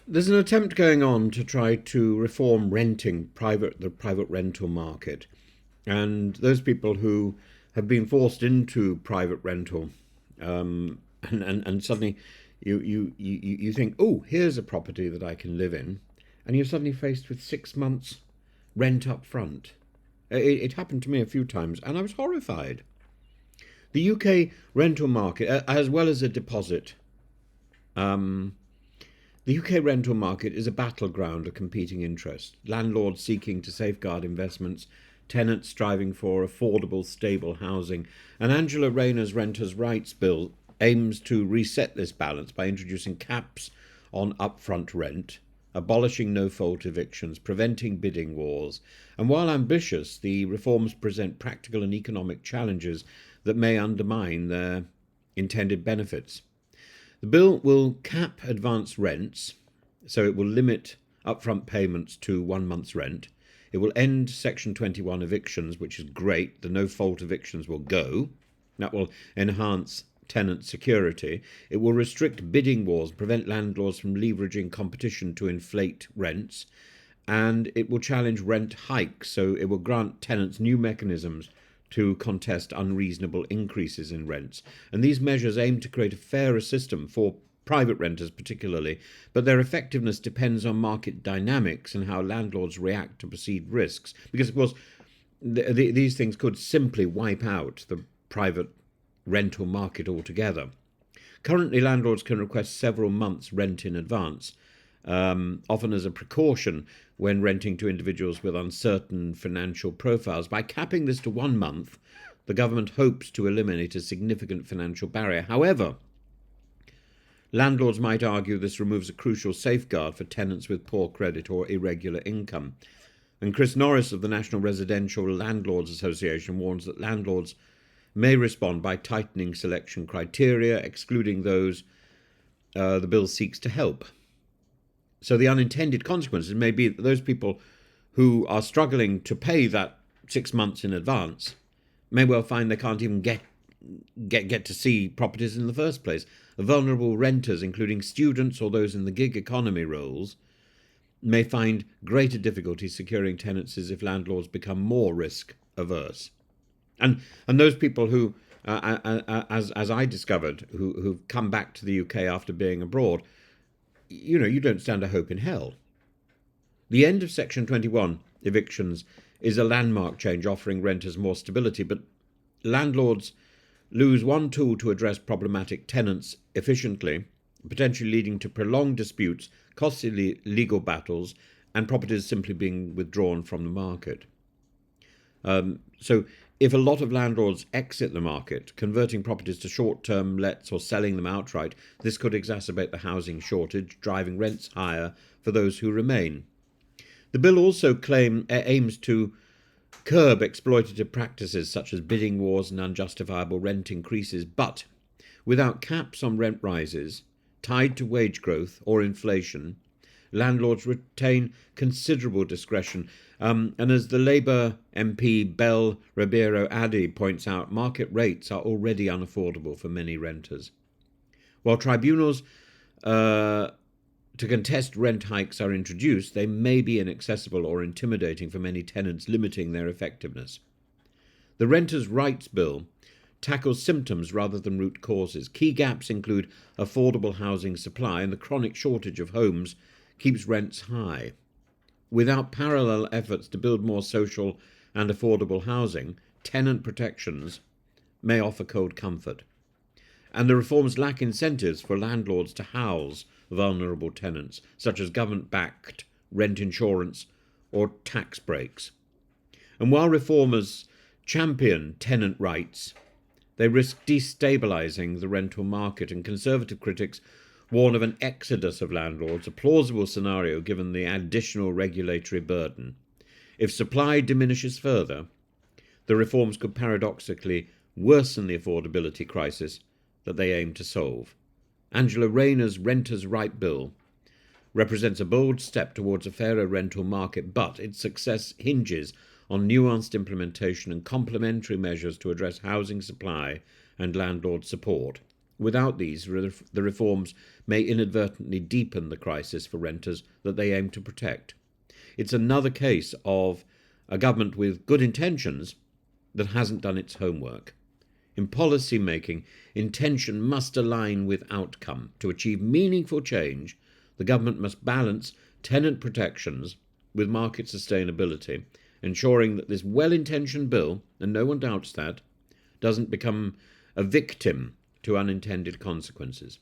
There's an attempt going on to try to reform the private rental market, and those people who have been forced into private rental, and suddenly you think, oh, here's a property that I can live in, and you're suddenly faced with 6 months rent up front. It happened to me a few times, and I was horrified. The UK rental market, as well as a deposit, um, the UK rental market is a battleground of competing interests. Landlords seeking to safeguard investments, tenants striving for affordable, stable housing. And Angela Rayner's Renters' Rights Bill aims to reset this balance by introducing caps on upfront rent, abolishing no-fault evictions, preventing bidding wars. And while ambitious, the reforms present practical and economic challenges that may undermine their intended benefits. The bill will cap advance rents, so it will limit upfront payments to 1 month's rent. It will end Section 21 evictions, which is great. The no-fault evictions will go. That will enhance tenant security. It will restrict bidding wars, prevent landlords from leveraging competition to inflate rents. And it will challenge rent hikes, so it will grant tenants new mechanisms to contest unreasonable increases in rents. And these measures aim to create a fairer system for private renters particularly, but their effectiveness depends on market dynamics and how landlords react to perceived risks. Because, of course, these things could simply wipe out the private rental market altogether. Currently, landlords can request several months' rent in advance, often as a precaution when renting to individuals with uncertain financial profiles. By capping this to 1 month, the government hopes to eliminate a significant financial barrier. However, landlords might argue this removes a crucial safeguard for tenants with poor credit or irregular income. And Chris Norris of the National Residential Landlords Association warns that landlords may respond by tightening selection criteria, excluding those the bill seeks to help. So the unintended consequences may be that those people who are struggling to pay that 6 months in advance may well find they can't even get to see properties in the first place. Vulnerable renters, including students or those in the gig economy roles, may find greater difficulty securing tenancies if landlords become more risk averse. And those people who, as I discovered, who've come back to the UK after being abroad, you don't stand a hope in hell. The end of Section 21 evictions is a landmark change offering renters more stability, but landlords lose one tool to address problematic tenants efficiently, potentially leading to prolonged disputes, costly legal battles, and properties simply being withdrawn from the market. So if a lot of landlords exit the market, converting properties to short-term lets or selling them outright, this could exacerbate the housing shortage, driving rents higher for those who remain. The bill also aims to curb exploitative practices such as bidding wars and unjustifiable rent increases, but without caps on rent rises tied to wage growth or inflation, landlords retain considerable discretion. And as the Labour MP Bel Ribeiro Addy points out, market rates are already unaffordable for many renters. While tribunals to contest rent hikes are introduced, they may be inaccessible or intimidating for many tenants, limiting their effectiveness. The Renters' Rights Bill tackles symptoms rather than root causes. Key gaps include affordable housing supply, and the chronic shortage of homes keeps rents high. Without parallel efforts to build more social and affordable housing, tenant protections may offer cold comfort. And the reforms lack incentives for landlords to house vulnerable tenants, such as government-backed rent insurance or tax breaks. And while reformers champion tenant rights, they risk destabilising the rental market, and conservative critics warn of an exodus of landlords, a plausible scenario given the additional regulatory burden. If supply diminishes further, the reforms could paradoxically worsen the affordability crisis that they aim to solve. Angela Rayner's Renters' Right Bill represents a bold step towards a fairer rental market, but its success hinges on nuanced implementation and complementary measures to address housing supply and landlord support. Without these, the reforms may inadvertently deepen the crisis for renters that they aim to protect. It's another case of a government with good intentions that hasn't done its homework. In policy making, intention must align with outcome. To achieve meaningful change, the government must balance tenant protections with market sustainability, ensuring that this well-intentioned bill, and no one doubts that, doesn't become a victim to unintended consequences.